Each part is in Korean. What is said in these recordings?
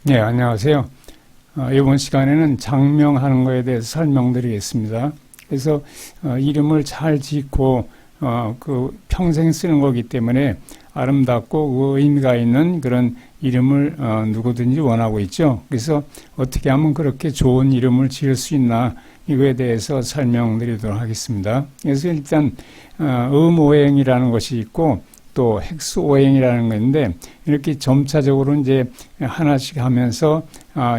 네, 안녕하세요. 이번 시간에는 장명하는 것에 대해서 설명드리겠습니다. 그래서 이름을 잘 짓고 평생 쓰는 거기 때문에 아름답고 의미가 있는 그런 이름을 누구든지 원하고 있죠. 그래서 어떻게 하면 그렇게 좋은 이름을 지을 수 있나 이거에 대해서 설명드리도록 하겠습니다. 그래서 일단 음오행이라는 것이 있고 또 획수오행이라는 건데 이렇게 점차적으로 이제 하나씩 하면서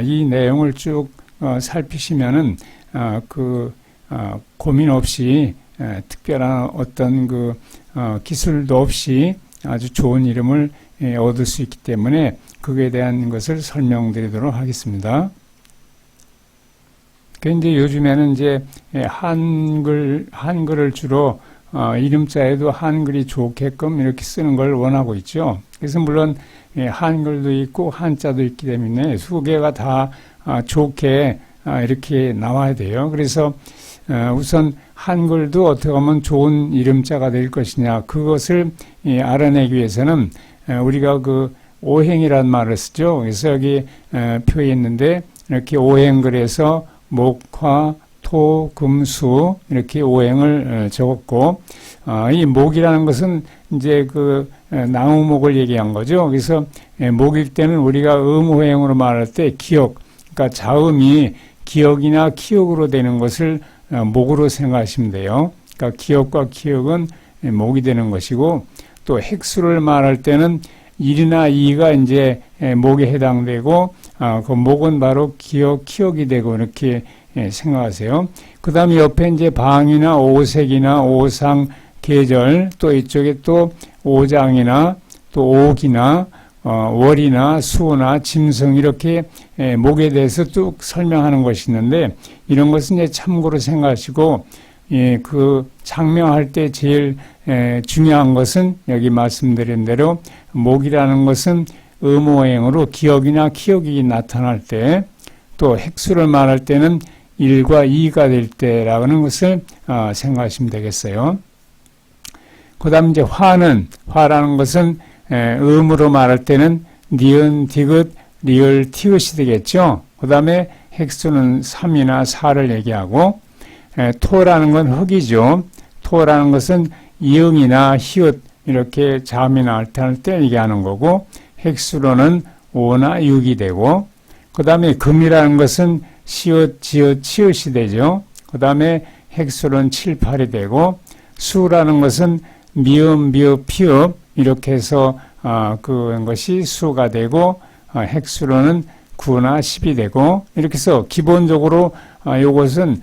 이 내용을 쭉 살피시면은 고민 없이 특별한 어떤 기술도 없이 아주 좋은 이름을 얻을 수 있기 때문에 그에 대한 것을 설명드리도록 하겠습니다. 이제 요즘에는 이제 한글을 주로 이름자에도 한글이 좋게끔 이렇게 쓰는 걸 원하고 있죠. 그래서 물론 한글도 있고 한자도 있기 때문에 두 개가 다 좋게 이렇게 나와야 돼요. 그래서 우선 한글도 어떻게 하면 좋은 이름자가 될 것이냐 그것을 알아내기 위해서는 우리가 오행이라는 말을 쓰죠. 그래서 여기 표했는데 이렇게 오행글에서 목화 토, 금, 수 이렇게 오행을 적었고 이 목이라는 것은 이제 나무목을 얘기한 거죠. 그래서 목일 때는 우리가 음오행으로 말할 때 기억, 그러니까 자음이 기억이나 키역으로 되는 것을 목으로 생각하시면 돼요. 그러니까 기억과 키역은 목이 되는 것이고 또 획수를 말할 때는 일이나 이가 이제 목에 해당되고 그 목은 바로 기억, 키역이 되고 이렇게 생각하세요. 그 다음에 옆에 이제 방이나 오색이나 오상, 계절, 또 이쪽에 또 오장이나 또 옥이나 월이나 수나 짐승 이렇게 목에 대해서 쭉 설명하는 것이 있는데 이런 것은 이제 참고로 생각하시고 장명할 때 제일 중요한 것은 여기 말씀드린 대로 목이라는 것은 음오행으로 기억이나 키역이 나타날 때 또 획수를 말할 때는 1과 2가 될 때라는 것을 생각하시면 되겠어요. 그 다음 이제 화라는 것은 음으로 말할 때는 니은, 디귿, 리을, 티읕이 되겠죠. 그 다음에 획수는 3이나 4를 얘기하고 토라는 건 흙이죠. 토라는 것은 이응이나 히읗 이렇게 자음이나 알타할 때 얘기하는 거고 획수로는 5나 6이 되고 그 다음에 금이라는 것은 시읒, 지읒, 치읒이 되죠. 그 다음에 획수로는 7, 8이 되고 수라는 것은 미음, 미읍, 피읍 이렇게 해서 그것이 수가 되고 획수로는 9나 10이 되고 이렇게 해서 기본적으로 요것은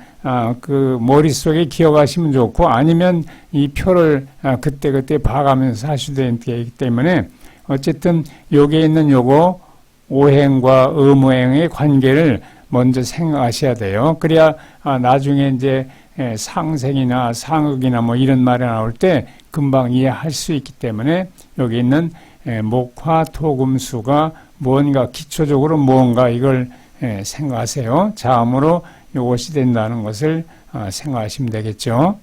머릿속에 기억하시면 좋고 아니면 이 표를 그때그때 봐가면서 하셔도 되기 때문에 어쨌든 여기에 있는 요거 오행과 음오행의 관계를 먼저 생각하셔야 돼요. 그래야 나중에 이제 상생이나 상흑이나 뭐 이런 말이 나올 때 금방 이해할 수 있기 때문에 여기 있는 목화 토금수가 뭔가 기초적으로 뭔가 이걸 생각하세요. 자음으로 이것이 된다는 것을 생각하시면 되겠죠.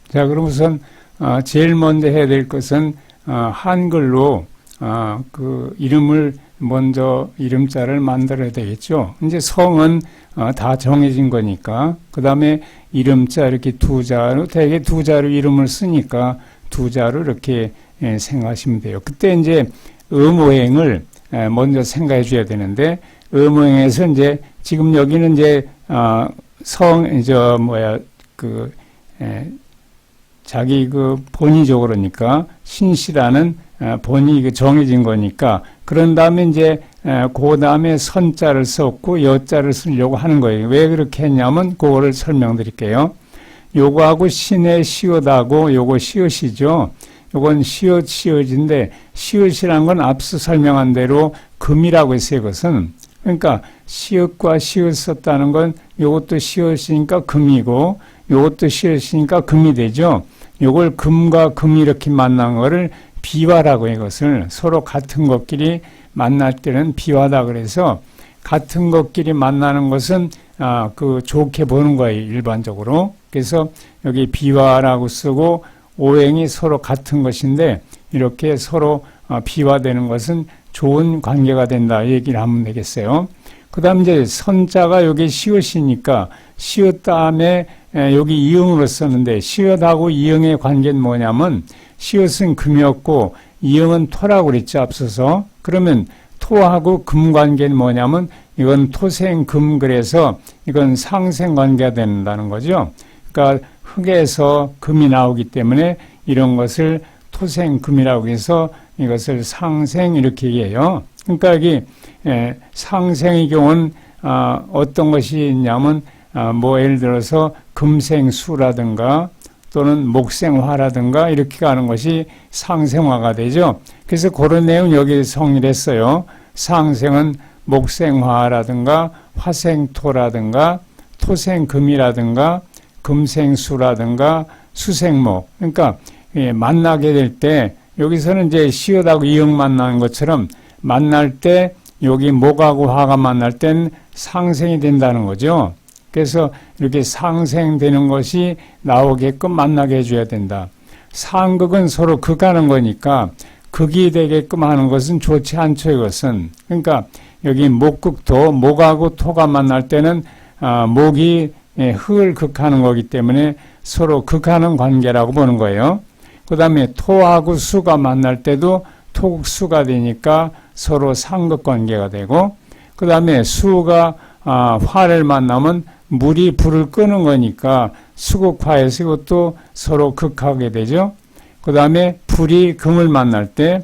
자, 그럼 우선 제일 먼저 해야 될 것은 한글로 이름을 먼저 이름자를 만들어야 되겠죠. 이제 성은 다 정해진 거니까 그 다음에 이름자 이렇게 두 자로 대개 두 자로 이름을 쓰니까 두 자로 이렇게 생각하시면 돼요. 그때 이제 음오행을 먼저 생각해 줘야 되는데 음오행에서 이제 지금 여기는 이제 자기 본의적으로니까 신씨라는 본이 정해진 거니까 그런 다음에 이제 그 다음에 선자를 썼고 여자를 쓰려고 하는 거예요. 왜 그렇게 했냐면 그거를 설명드릴게요. 요거하고 신의 시읒하고 요거 시읒이죠. 요건 시읒인데 시읒이라는 건 앞서 설명한 대로 금이라고 했어요. 이것은 그러니까 시읒과 시읒 썼다는 건 요것도 시읒이니까 금이고 요것도 시읒이니까 금이 되죠. 요걸 금과 금이 이렇게 만난 거를 비화라고 이것을 서로 같은 것끼리 만날 때는 비화다 그래서 같은 것끼리 만나는 것은 좋게 보는 거예요. 일반적으로. 그래서 여기 비화라고 쓰고 오행이 서로 같은 것인데 이렇게 서로 비화되는 것은 좋은 관계가 된다 얘기를 하면 되겠어요. 그 다음 이제 선자가 여기 시옷이니까 시옷 다음에 여기 이응으로 썼는데 시옷하고 이응의 관계는 뭐냐면 시옷은 금이었고 이응은 토라고 그랬죠 앞서서. 그러면 토하고 금 관계는 뭐냐면 이건 토생금 그래서 이건 상생 관계가 된다는 거죠. 그러니까 흙에서 금이 나오기 때문에 이런 것을 토생금이라고 해서 이것을 상생 이렇게 얘기해요. 그러니까 여기 상생의 경우는 어떤 것이 있냐면 뭐 예를 들어서 금생수라든가 또는 목생화라든가 이렇게 가는 것이 상생화가 되죠. 그래서 그런 내용 여기 정리를 했어요. 상생은 목생화라든가 화생토라든가 토생금이라든가 금생수라든가 수생목. 그러니까 만나게 될 때 여기서는 이제 시옷하고 이응 만나는 것처럼 만날 때 여기 목하고 화가 만날 땐 상생이 된다는 거죠. 그래서 이렇게 상생되는 것이 나오게끔 만나게 해줘야 된다. 상극은 서로 극하는 거니까 극이 되게끔 하는 것은 좋지 않죠. 이것은. 그러니까 여기 목극토, 목하고 토가 만날 때는 목이 흙을 극하는 거기 때문에 서로 극하는 관계라고 보는 거예요. 그 다음에 토하고 수가 만날 때도 토극수가 되니까 서로 상극 관계가 되고, 그 다음에 수가 화를 만나면 물이 불을 끄는 거니까 수극화해서 이것도 서로 극하게 되죠. 그 다음에 불이 금을 만날 때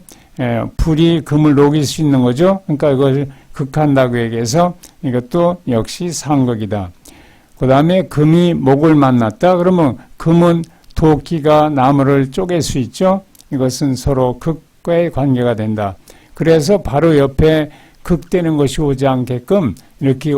불이 금을 녹일 수 있는 거죠. 그러니까 이걸 극한다고 얘기해서 이것도 역시 상극이다. 그 다음에 금이 목을 만났다. 그러면 금은 도끼가 나무를 쪼갤 수 있죠. 이것은 서로 극과의 관계가 된다. 그래서 바로 옆에 극되는 것이 오지 않게끔 이렇게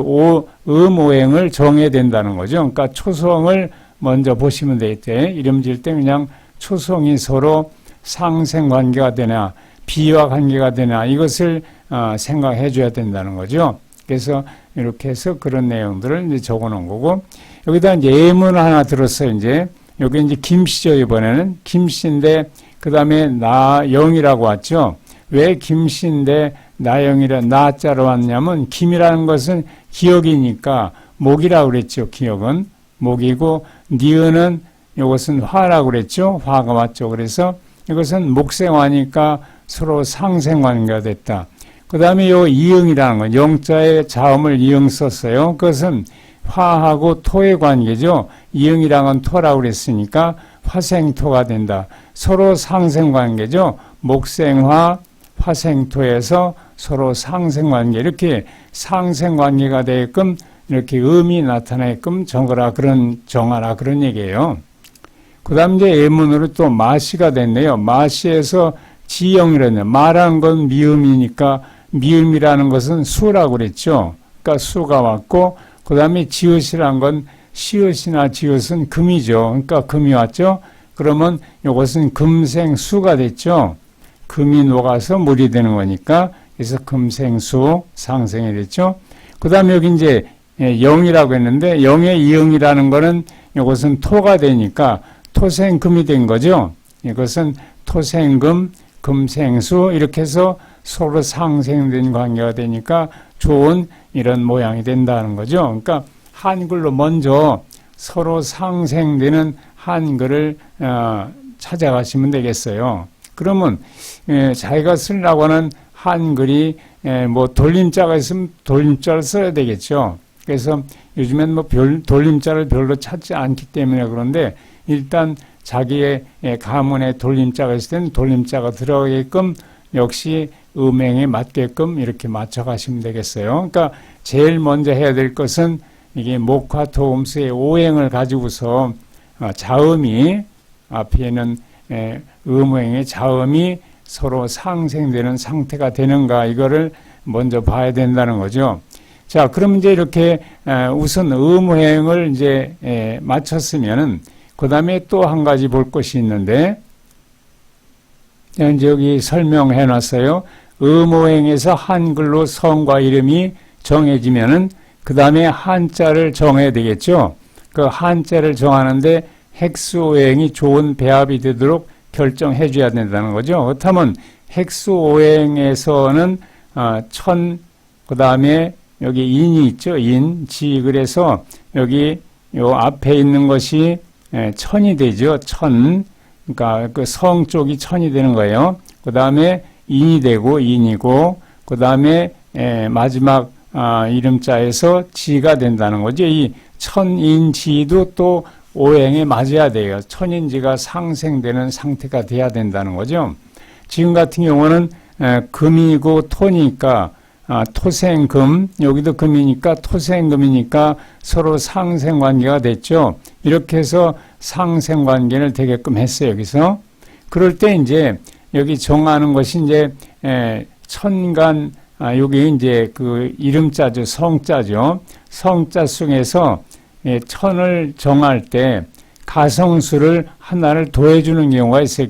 음오행을 정해야 된다는 거죠. 그러니까 초성을 먼저 보시면 되겠대. 이름 지을 때 그냥 초성이 서로 상생 관계가 되나 비화 관계가 되나 이것을 생각해 줘야 된다는 거죠. 그래서 이렇게 해서 그런 내용들을 이제 적어 놓은 거고, 여기다 이제 예문 하나 들었어요. 이제 여기 이제 김씨죠. 이번에는 김씨인데 그 다음에 나영이라고 왔죠. 왜 김씨인데 나자로 왔냐면 김이라는 것은 기억이니까 목이라고 그랬죠. 기억은 목이고 니은은 이것은 화라고 그랬죠. 화가 왔죠. 그래서 이것은 목생화니까 서로 상생관계가 됐다. 그 다음에 요 이응이라는 건 영자의 자음을 이응 썼어요. 그것은 화하고 토의 관계죠. 이응이라는 건 토라고 그랬으니까 화생토가 된다. 서로 상생관계죠. 목생화, 화생토에서 서로 상생관계, 이렇게 상생관계가 되게끔 이렇게 음이 나타나게끔 정하라 그런 얘기예요. 그 다음 이제 예문으로 또 마시가 됐네요. 마시에서 지영이라네요. 마라는 건 미음이니까 미음이라는 것은 수라고 그랬죠. 그러니까 수가 왔고, 그 다음에 지읒이란 건 시읒이나 지읒은 금이죠. 그러니까 금이 왔죠. 그러면 이것은 금생수가 됐죠. 금이 녹아서 물이 되는 거니까, 그래서 금생수 상생이 됐죠. 그 다음에 여기 이제 영이라고 했는데, 영의 이응이라는 거는 이것은 토가 되니까 토생금이 된 거죠. 이것은 토생금, 금생수 이렇게 해서 서로 상생된 관계가 되니까 좋은 이런 모양이 된다는 거죠. 그러니까 한글로 먼저 서로 상생되는 한글을 찾아가시면 되겠어요. 그러면 자기가 쓰려고 하는 한글이 뭐 돌림자가 있으면 돌림자를 써야 되겠죠. 그래서 요즘엔 뭐 돌림자를 별로 찾지 않기 때문에 그런데 일단 자기의 가문에 돌림자가 있을 때는 돌림자가 들어가게끔 역시 음행에 맞게끔 이렇게 맞춰 가시면 되겠어요. 그러니까 제일 먼저 해야 될 것은 이게 목화토음수의 오행을 가지고서 자음이 앞에 있는 음행의 자음이 서로 상생되는 상태가 되는가 이거를 먼저 봐야 된다는 거죠. 자, 그럼 이제 이렇게 우선 음행을 이제 맞췄으면은 그 다음에 또 한 가지 볼 것이 있는데, 이제 여기 설명해 놨어요. 음오행에서 한글로 성과 이름이 정해지면은 그 다음에 한자를 정해야 되겠죠. 그 한자를 정하는데 핵수오행이 좋은 배합이 되도록 결정해 줘야 된다는 거죠. 그렇다면 핵수오행에서는 천, 그 다음에 여기 인이 있죠. 인, 지. 그래서 여기 요 앞에 있는 것이 천이 되죠. 천. 그러니까 그 성 쪽이 천이 되는 거예요. 그 다음에 인이 되고 인이고, 그 다음에 마지막 이름자에서 지가 된다는 거죠. 이 천인지도 또 오행에 맞아야 돼요. 천인지가 상생되는 상태가 돼야 된다는 거죠. 지금 같은 경우는 금이고 토니까 토생금, 여기도 금이니까 토생금이니까 서로 상생관계가 됐죠. 이렇게 해서 상생관계를 되게끔 했어요. 여기서. 그럴 때 이제 여기 정하는 것이 이제 천간, 여기 이제 그 이름자죠. 성자죠. 성자 중에서 천을 정할 때 가성수를 하나를 더해주는 경우가 있어요.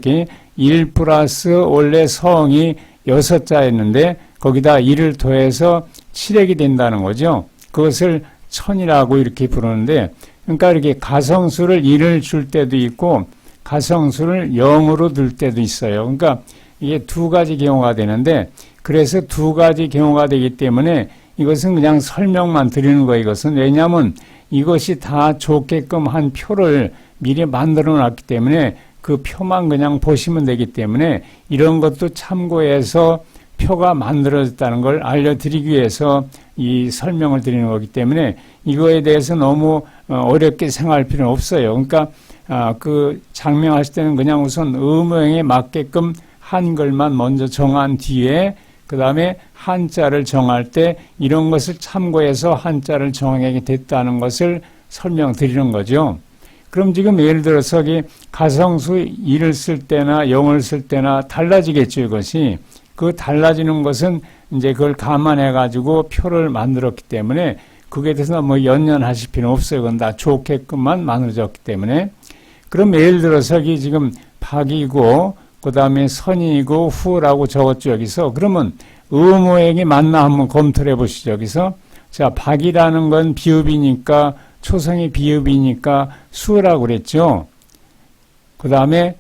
1 플러스 원래 성이 6자였는데 거기다 1을 더해서 7액이 된다는 거죠. 그것을 천이라고 이렇게 부르는데, 그러니까 이렇게 가성수를 1을 줄 때도 있고 가성수를 0으로 둘 때도 있어요. 그러니까 이게 두 가지 경우가 되는데, 그래서 두 가지 경우가 되기 때문에 이것은 그냥 설명만 드리는 거예요. 이것은 왜냐하면 이것이 다 좋게끔 한 표를 미리 만들어 놨기 때문에 그 표만 그냥 보시면 되기 때문에 이런 것도 참고해서 표가 만들어졌다는 걸 알려드리기 위해서 이 설명을 드리는 거기 때문에 이거에 대해서 너무 어렵게 생각할 필요는 없어요. 그러니까 그 장명하실 때는 그냥 우선 의무형에 맞게끔 한글만 먼저 정한 뒤에 그 다음에 한자를 정할 때 이런 것을 참고해서 한자를 정하게 됐다는 것을 설명드리는 거죠. 그럼 지금 예를 들어서 가성수 1을 쓸 때나 0을 쓸 때나 달라지겠죠, 이것이. 그 달라지는 것은 이제 그걸 감안해 가지고 표를 만들었기 때문에 그게 대해서 뭐 연연하실 필요는 없어요. 그건 다 좋게끔만 만들어졌기 때문에. 그럼 예를 들어서 지금 박이고 그 다음에 선이고 후라고 적었죠, 여기서. 그러면 의무행이 맞나 한번 검토를 해보시죠, 여기서. 자, 박이라는 건 비읍이니까, 초성이 비읍이니까 수라고 그랬죠. 그 다음에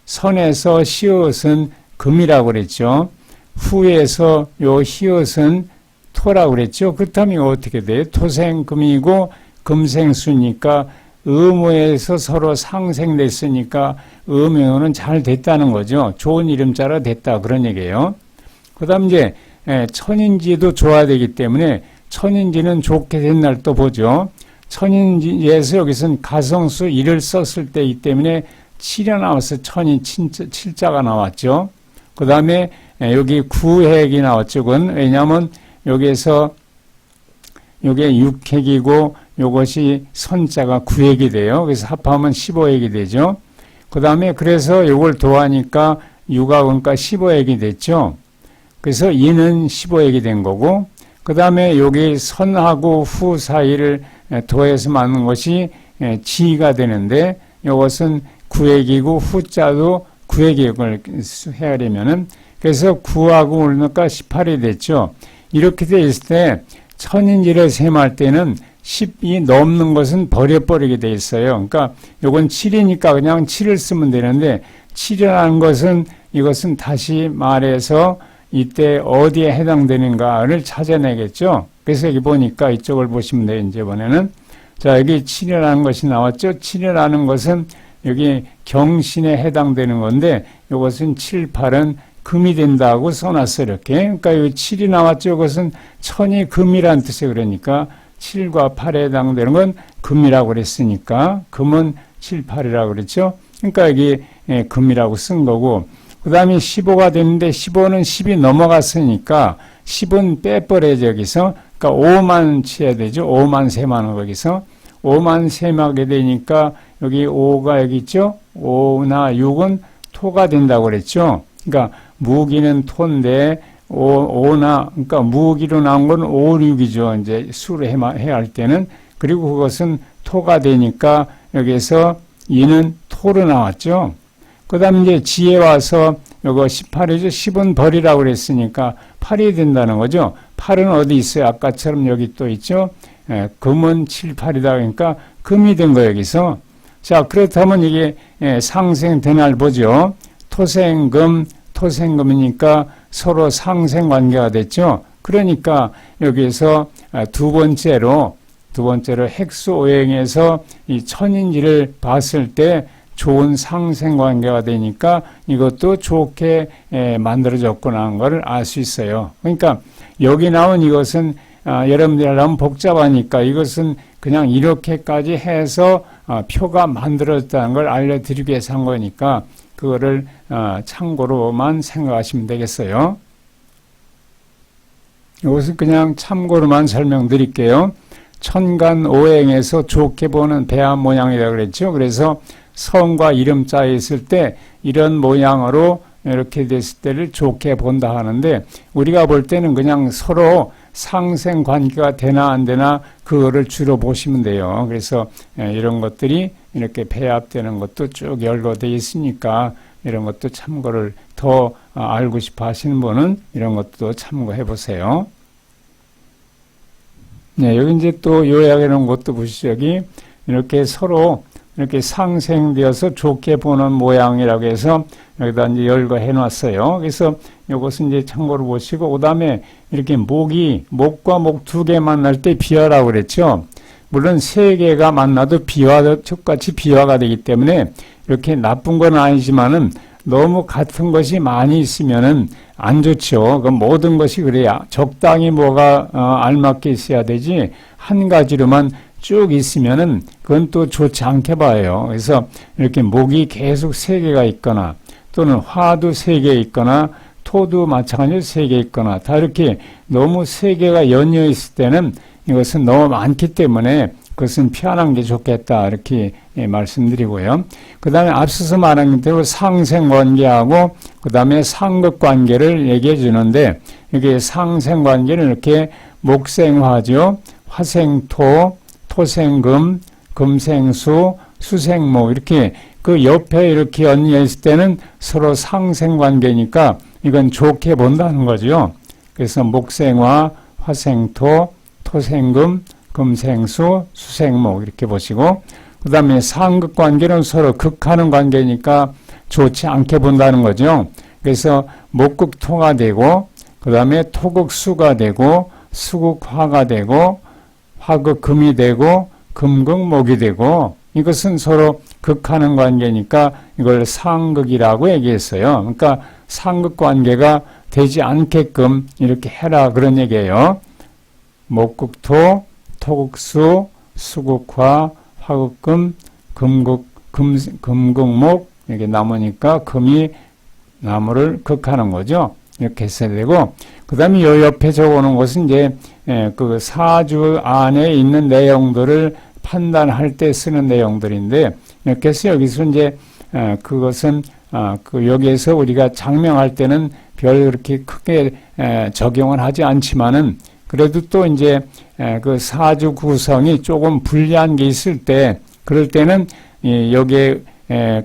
선에서 시옷은 금이라고 그랬죠. 후에서 요 히읗은 토라고 그랬죠. 그렇다면 어떻게 돼요? 토생금이고 금생수니까 의무에서 서로 상생됐으니까 의무는 잘 됐다는 거죠. 좋은 이름자라 됐다 그런 얘기예요. 그 다음 이제 천인지도 좋아야 되기 때문에 천인지는 좋게 된 날 또 보죠. 천인지에서 여기서는 가성수 1을 썼을 때이기 때문에 7이 나와서 천이 7자가 나왔죠. 그 다음에 여기 구획이 나왔죠. 그건 왜냐하면 여기에서 요게 6핵이고 요것이 선자가 9핵이 돼요. 그래서 합하면 15핵이 되죠. 그 다음에 그래서 요걸 더하니까 6하고 그러니까 15핵이 됐죠. 그래서 이는 15핵이 된 거고 그 다음에 여기 선하고 후 사이를 더해서 맞는 것이 지가 되는데 요것은 9핵이고 후자도 9핵을 해야 되면은 그래서 9하고 그러니까 18이 됐죠. 이렇게 돼 있을 때 천인지를 셈할 때는 10이 넘는 것은 버려버리게 돼 있어요. 그러니까 요건 7이니까 그냥 7을 쓰면 되는데 7이라는 것은 이것은 다시 말해서 이때 어디에 해당되는가를 찾아내겠죠. 그래서 여기 보니까 이쪽을 보시면 돼요. 이제 이번에는. 자, 여기 7이라는 것이 나왔죠. 7이라는 것은 여기 경신에 해당되는 건데 이것은 7, 8은 금이 된다고 써놨어요. 이렇게. 그러니까 여기 7이 나왔죠. 이것은 천이 금이란 뜻이에요. 그러니까 7과 8에 해당되는 건 금이라고 그랬으니까 금은 7, 8이라고 그랬죠. 그러니까 여기 금이라고 쓴 거고 그 다음에 15가 됐는데 15는 10이 넘어갔으니까 10은 빼버려야죠. 여기서. 그러니까 5만 치야 되죠. 5만 세만원 거기서. 5만 세하게 되니까 여기 5가 여기 있죠. 5나 6은 토가 된다고 그랬죠. 그러니까 무기는 토인데 5나 그러니까 무기로 나온 건 5, 6이죠. 이제 수를 해야 할 때는. 그리고 그것은 토가 되니까 여기서 이는 토로 나왔죠. 그 다음에 이제 지에 와서 요거 18이죠. 10은 벌이라고 그랬으니까 8이 된다는 거죠. 8은 어디 있어요? 아까처럼 여기 또 있죠. 금은 7, 8이다. 그러니까 금이 된 거예요, 여기서. 자, 그렇다면 이게 상생된 날 보죠. 토생금이니까 서로 상생관계가 됐죠. 그러니까 여기에서 두 번째로 핵수오행에서 이 천인지를 봤을 때 좋은 상생관계가 되니까 이것도 좋게 만들어졌구나 하는 것을 알 수 있어요. 그러니까 여기 나온 이것은 여러분들이 하려면 복잡하니까 이것은 그냥 이렇게까지 해서 표가 만들어졌다는 걸 알려드리기 위해서 한 거니까 그거를 참고로만 생각하시면 되겠어요. 이것은 그냥 참고로만 설명드릴게요. 천간오행에서 좋게 보는 배암 모양이라고 그랬죠. 그래서 성과 이름자에 있을 때 이런 모양으로 이렇게 됐을 때를 좋게 본다 하는데 우리가 볼 때는 그냥 서로 상생 관계가 되나 안 되나 그거를 주로 보시면 돼요. 그래서 이런 것들이 이렇게 배합되는 것도 쭉 열거되어 있으니까 이런 것도 참고를 더 알고 싶어 하시는 분은 이런 것도 참고해 보세요. 네, 여기 이제 또 요약해 놓은 것도 보시죠. 여기 이렇게 서로 이렇게 상생되어서 좋게 보는 모양이라고 해서 여기다 이제 열거해 놨어요. 그래서 이것은 이제 참고로 보시고, 그 다음에 이렇게 목과 목 두 개 만날 때 비화라고 그랬죠. 물론 세 개가 만나도 똑같이 비화가 되기 때문에 이렇게 나쁜 건 아니지만은 너무 같은 것이 많이 있으면은 안 좋죠. 그 모든 것이 그래야 적당히 뭐가 알맞게 있어야 되지 한 가지로만 쭉 있으면은 그건 또 좋지 않게 봐요. 그래서 이렇게 목이 계속 세 개가 있거나 또는 화도 세 개 있거나 토도 마찬가지로 세 개 있거나 다 이렇게 너무 세 개가 연이어 있을 때는 이것은 너무 많기 때문에 그것은 피하는 게 좋겠다 이렇게 말씀드리고요. 그 다음에 앞서서 말한 대로 상생관계하고 그 다음에 상극관계를 얘기해 주는데 이게 상생관계는 이렇게 목생화죠. 화생토, 토생금, 금생수, 수생목 이렇게 그 옆에 이렇게 연이어 있을 때는 서로 상생관계니까 이건 좋게 본다는 거죠. 그래서 목생화, 화생토, 토생금, 금생수, 수생목 이렇게 보시고 그 다음에 상극관계는 서로 극하는 관계니까 좋지 않게 본다는 거죠. 그래서 목극토가 되고 그 다음에 토극수가 되고 수극화가 되고 화극금이 되고 금극목이 되고 이것은 서로 극하는 관계니까 이걸 상극이라고 얘기했어요. 그러니까 상극관계가 되지 않게끔 이렇게 해라 그런 얘기예요. 목극토, 토극수, 수극화, 화극금, 금극목 이렇게 남으니까 금이 나무를 극하는 거죠. 이렇게 했어야 되고 그 다음에 요 옆에 적어놓은 것은 이제 그 사주 안에 있는 내용들을 판단할 때 쓰는 내용들인데 이렇게 해서 여기서 이제 그것은 그 여기에서 우리가 장명할 때는 별 그렇게 크게 적용을 하지 않지만은 그래도 또 이제 그 사주 구성이 조금 불리한 게 있을 때 그럴 때는 여기에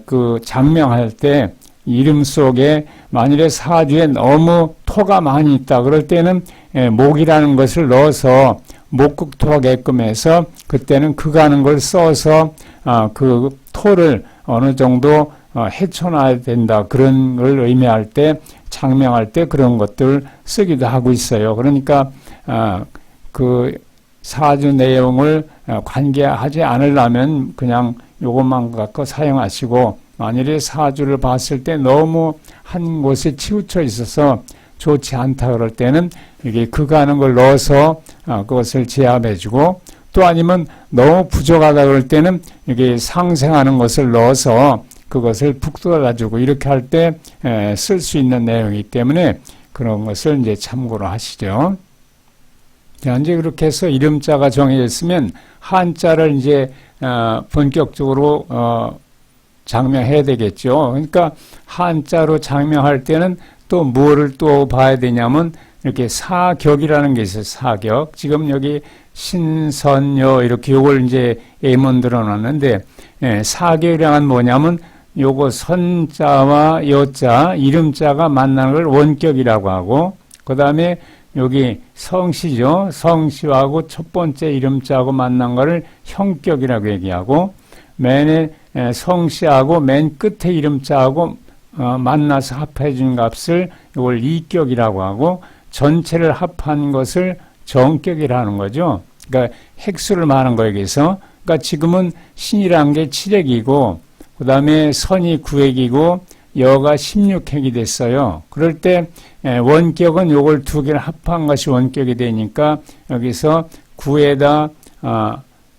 그 장명할 때 이름 속에 만일에 사주에 너무 토가 많이 있다 그럴 때는 목이라는 것을 넣어서 목극토하게끔 해서 그때는 극하는 걸 써서 그 토를 어느 정도 헤쳐놔야 된다 그런 걸 의미할 때 장명할 때 그런 것들 쓰기도 하고 있어요. 그러니까 그 사주 내용을 관계하지 않으려면 그냥 요것만 갖고 사용하시고 만일에 사주를 봤을 때 너무 한 곳에 치우쳐 있어서 좋지 않다 그럴 때는 이게 극하는 걸 넣어서 그것을 제압해주고 또 아니면 너무 부족하다 그럴 때는 이게 상생하는 것을 넣어서 그것을 북돋아주고 이렇게 할 때 쓸 수 있는 내용이기 때문에 그런 것을 이제 참고로 하시죠. 자, 이제 그렇게 해서 이름자가 정해졌으면 한자를 이제 본격적으로 장명해야 되겠죠. 그러니까 한자로 장명할 때는 또 뭐를 또 봐야 되냐면 이렇게 사격이라는 게 있어요. 사격. 지금 여기 신선여 이렇게 요걸 이제 예문 들어놨는데 사격이란 뭐냐면 요거 선자와 여자 이름자가 만나는 걸 원격이라고 하고 그 다음에 여기 성씨죠. 성씨하고 첫 번째 이름자하고 만난 거를 형격이라고 얘기하고 맨에 성씨하고 맨 끝에 이름자하고 만나서 합해 준 값을 이걸 이격이라고 하고 전체를 합한 것을 정격이라는 거죠. 그러니까 핵수를 말한 거에 비해서 그러니까 지금은 신이라는 게 7핵이고 그 다음에 선이 9핵이고 여가 16핵이 됐어요. 그럴 때 원격은 요걸 두 개를 합한 것이 원격이 되니까 여기서 9에다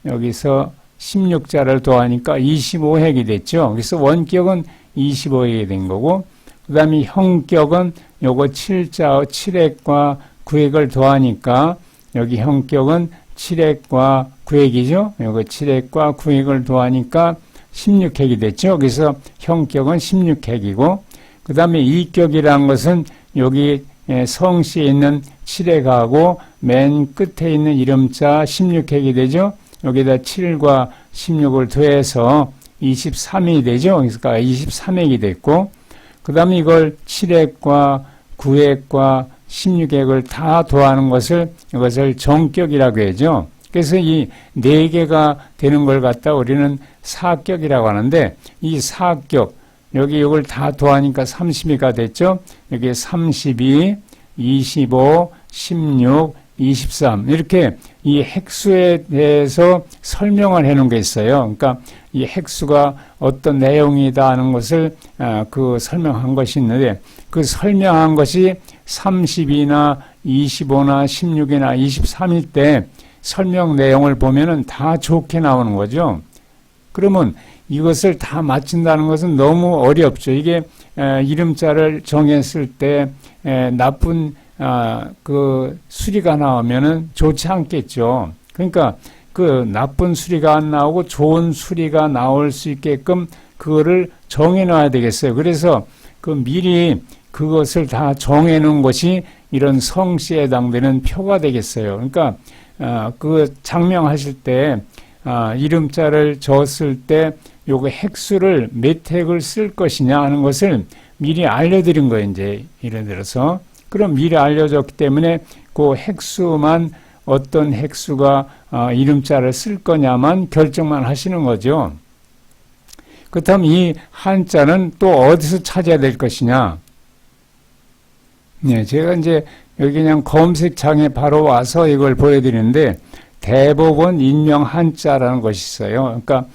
여기서 16자를 더하니까 25핵이 됐죠. 그래서 원격은 25핵이 된 거고 그 다음에 형격은 요거 7핵과 9핵을 더하니까 여기 형격은 7핵과 9핵이죠. 요거 7핵과 9핵을 더하니까 16핵이 됐죠. 그래서 형격은 16핵이고 그 다음에 이격이라는 것은 여기 성씨에 있는 7핵하고 맨 끝에 있는 이름자 16핵이 되죠. 여기다 7과 16을 더해서 23이 되죠. 그러니까 23핵이 됐고 그 다음에 이걸 7핵과 9핵과 16핵을 다 더하는 이것을 정격이라고 하죠. 그래서 이 네 개가 되는 걸 갖다 우리는 사격이라고 하는데 이 사격 여기 이걸 다 더하니까 32가 됐죠. 여기 32, 25, 16, 23 이렇게 이 핵수에 대해서 설명을 해놓은 게 있어요. 그러니까 이 핵수가 어떤 내용이다 하는 것을 그 설명한 것이 있는데 그 설명한 것이 30이나 25나 16이나 23일 때 설명 내용을 보면은 다 좋게 나오는 거죠. 그러면 이것을 다 맞춘다는 것은 너무 어렵죠. 이게 이름자를 정했을 때 나쁜 그 수리가 나오면은 좋지 않겠죠. 그러니까 그 나쁜 수리가 안 나오고 좋은 수리가 나올 수 있게끔 그거를 정해 놔야 되겠어요. 그래서 그 미리 그것을 다 정해 놓은 것이 이런 성씨에 해당되는 표가 되겠어요. 그러니까 그 장명하실 때 이름자를 적었을 때 요거 핵수를 몇 핵을 쓸 것이냐 하는 것을 미리 알려드린 거예요. 이제 예를 들어서 그럼 미리 알려줬기 때문에 그 핵수만 어떤 핵수가 이름자를 쓸 거냐만 결정만 하시는 거죠. 그렇다면 이 한자는 또 어디서 찾아야 될 것이냐? 네, 제가 이제 여기 그냥 검색창에 바로 와서 이걸 보여드리는데 대법원 인명 한자라는 것이 있어요. 그러니까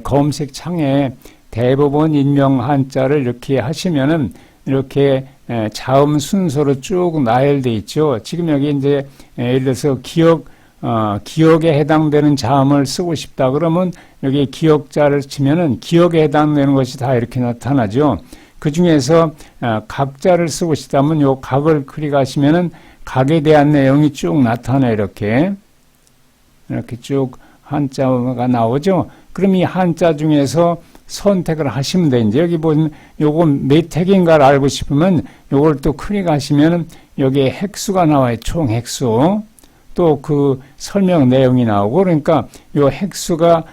검색창에 대법원 인명 한자를 이렇게 하시면은 이렇게 자음 순서로 쭉 나열돼 있죠. 지금 여기 이제 예를 들어서 기억에 해당되는 자음을 쓰고 싶다 그러면 여기 기억자를 치면은 기억에 해당되는 것이 다 이렇게 나타나죠. 그 중에서 각자를 쓰고 싶다면 요 각을 클릭하시면은 각에 대한 내용이 쭉 나타나 이렇게 쭉 한자가 나오죠. 그럼 이 한자 중에서 선택을 하시면 돼. 이제 여기 보면 요거 몇 핵인가를 알고 싶으면 요걸 또 클릭하시면은 여기에 핵수가 나와요. 총 핵수. 또 그 설명 내용이 나오고 그러니까 요 핵수가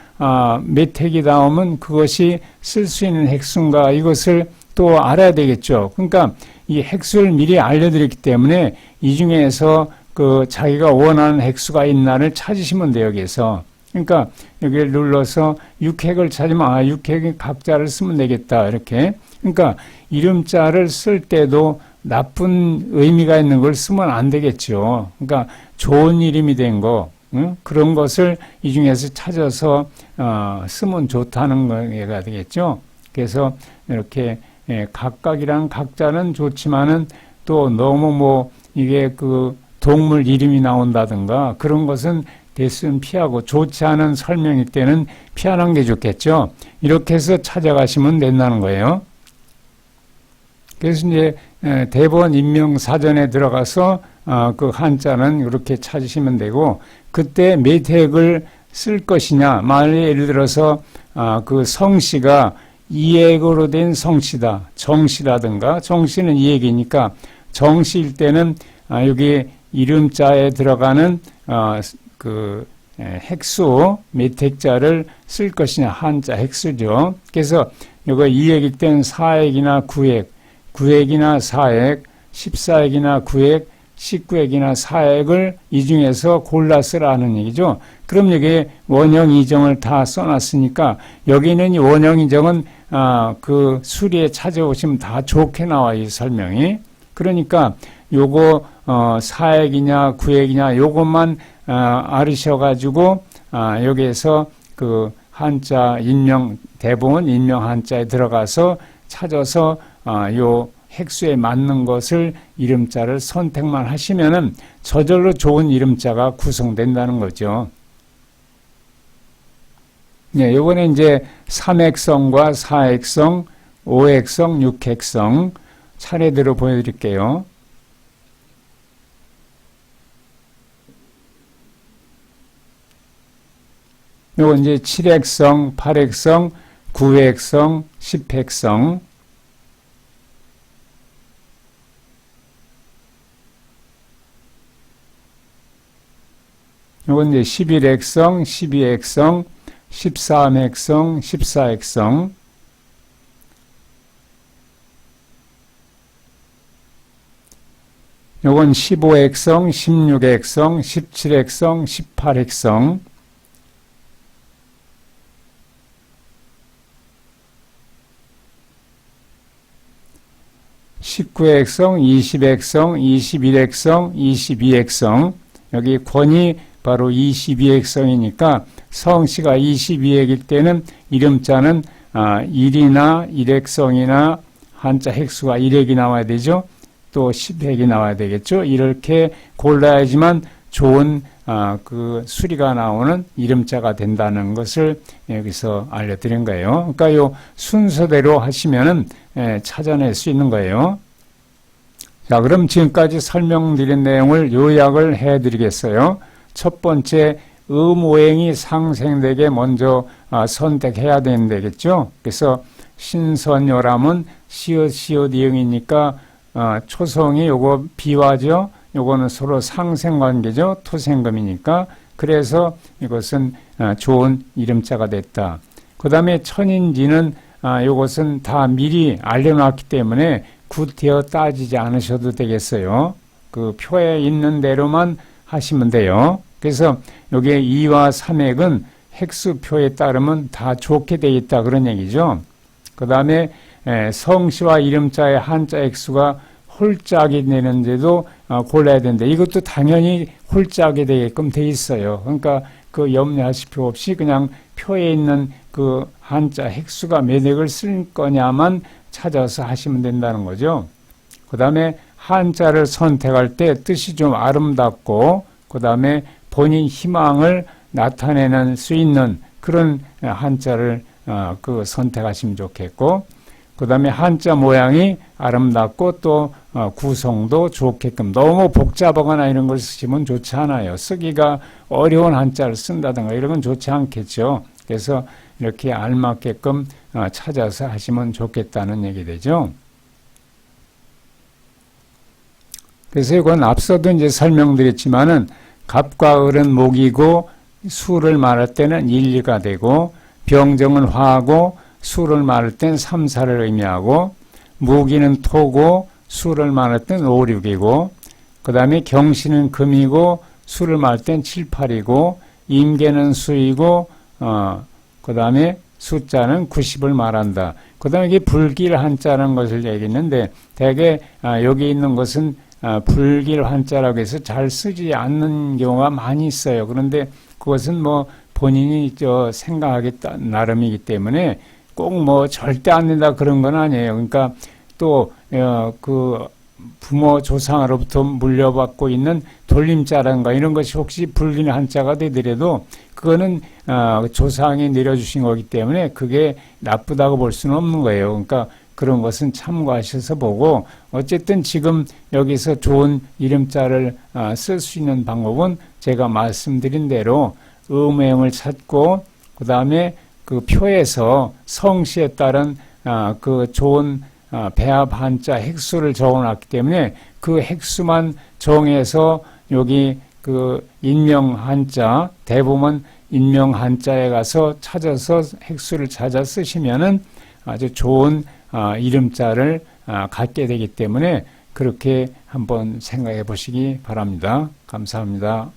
몇 핵이 나오면 그것이 쓸 수 있는 핵수인가 이것을 또 알아야 되겠죠. 그러니까 이 핵수를 미리 알려드렸기 때문에 이 중에서 그 자기가 원하는 핵수가 있나를 찾으시면 돼요. 여기에서. 그러니까 여기를 눌러서 6핵을 찾으면 6핵의 각자를 쓰면 되겠다. 이렇게. 그러니까 이름자를 쓸 때도 나쁜 의미가 있는 걸 쓰면 안 되겠죠. 그러니까 좋은 이름이 된 거, 그런 것을 이 중에서 찾아서 쓰면 좋다는 거가 되겠죠. 그래서 이렇게 각각이랑 각자는 좋지만은 또 너무 이게 그 동물 이름이 나온다든가 그런 것은 대수는 피하고 좋지 않은 설명일 때는 피하는 게 좋겠죠. 이렇게 해서 찾아가시면 된다는 거예요. 그래서 이제 대법원 인명사전에 들어가서 그 한자는 이렇게 찾으시면 되고 그때 몇 핵을 쓸 것이냐. 만약에 예를 들어서 그 성씨가 이액으로 된 성씨다. 정씨라든가 정씨는 이액이니까 정씨일 때는 여기 이름자에 들어가는 그 핵수 몇 핵자를 쓸 것이냐. 한자 핵수죠. 그래서 이거 2핵일 때는 4핵이나 9핵, 9핵이나 4핵, 14핵이나 9핵, 19핵이나 4핵을 이 중에서 골라 쓰라는 얘기죠. 그럼 여기에 원형 이정을 다 써놨으니까 여기는 이 원형 이정은 그 수리에 찾아오시면 다 좋게 나와, 이 설명이. 그러니까 요거 사액이냐 구액이냐 요것만 알으셔가지고 여기에서 그 한자 인명 대부분 인명 한자에 들어가서 찾아서 요 핵수에 맞는 것을 이름자를 선택만 하시면은 저절로 좋은 이름자가 구성된다는 거죠. 네, 요번에 이제 3핵성과 4핵성, 5핵성, 6핵성 차례대로 보여드릴게요. 요건 이제 7핵성, 8핵성, 9핵성, 10핵성. 요건 이제 11핵성, 12핵성, 13핵성, 14핵성. 요건 15핵성, 16핵성, 17핵성, 18핵성. (19핵성) (20핵성) (21핵성) (22핵성) 여기 권이 바로 22핵성이니까 성씨가 22핵일 때는 이름자는 1이나 1핵성이나 한자 획수가 1핵이 나와야 되죠. 또 10핵이 나와야 되겠죠. 이렇게 골라야지만 좋은 그 수리가 나오는 이름자가 된다는 것을 여기서 알려드린 거예요. 그러니까 요 순서대로 하시면은 찾아낼 수 있는 거예요. 자, 그럼 지금까지 설명드린 내용을 요약을 해드리겠어요. 첫 번째, 의모행이 상생되게 먼저 선택해야 되겠죠. 그래서 신선요람은 시옷 이응이니까 초성이 요거 비화죠. 요거는 서로 상생관계죠. 토생금이니까. 그래서 이것은 좋은 이름자가 됐다. 그 다음에 천인지는 요것은 다 미리 알려놨기 때문에 구태여 따지지 않으셔도 되겠어요. 그 표에 있는 대로만 하시면 돼요. 그래서 여기에 2와 3핵은 핵수표에 따르면 다 좋게 되어 있다 그런 얘기죠. 그 다음에 성씨와 이름자의 한자 핵수가 홀짝이 되는데도 골라야 되는데 이것도 당연히 홀짝이 되게끔 돼 있어요. 그러니까 그 염려하실 필요 없이 그냥 표에 있는 그 한자 핵수가 몇 핵을 쓸 거냐만 찾아서 하시면 된다는 거죠. 그 다음에 한자를 선택할 때 뜻이 좀 아름답고 그 다음에 본인 희망을 나타내는 수 있는 그런 한자를 그 선택하시면 좋겠고 그 다음에 한자 모양이 아름답고 또 구성도 좋게끔 너무 복잡하거나 이런 걸 쓰시면 좋지 않아요. 쓰기가 어려운 한자를 쓴다든가 이런 건 좋지 않겠죠. 그래서 이렇게 알맞게끔 찾아서 하시면 좋겠다는 얘기 되죠. 그래서 이건 앞서도 이제 설명드렸지만은 갑과 을은 목이고 수를 말할 때는 일리가 되고 병정은 화하고 수를 말할 땐 삼사를 의미하고 무기는 토고 수를 말할 땐 오륙이고 그 다음에 경신은 금이고 수를 말할 땐 칠팔이고 임계는 수이고 그 다음에 숫자는 90을 말한다. 그 다음에 이게 불길 한자라는 것을 얘기했는데 대개 여기 있는 것은 불길 한자라고 해서 잘 쓰지 않는 경우가 많이 있어요. 그런데 그것은 뭐 본인이 생각하기 나름이기 때문에 꼭 뭐 절대 안 된다 그런 건 아니에요. 그러니까 또 그 부모 조상으로부터 물려받고 있는 돌림자라든가 이런 것이 혹시 불길 한자가 되더라도 그거는 조상이 내려주신 거기 때문에 그게 나쁘다고 볼 수는 없는 거예요. 그러니까 그런 것은 참고하셔서 보고 어쨌든 지금 여기서 좋은 이름자를 쓸 수 있는 방법은 제가 말씀드린 대로 의모형을 찾고 그 다음에 그 표에서 성씨에 따른 그 좋은 배합 한자 핵수를 적어놨기 때문에 그 핵수만 정해서 여기 그 인명 한자 대부분 인명 한자에 가서 찾아서 핵수를 찾아 쓰시면은 아주 좋은 이름자를 갖게 되기 때문에 그렇게 한번 생각해 보시기 바랍니다. 감사합니다.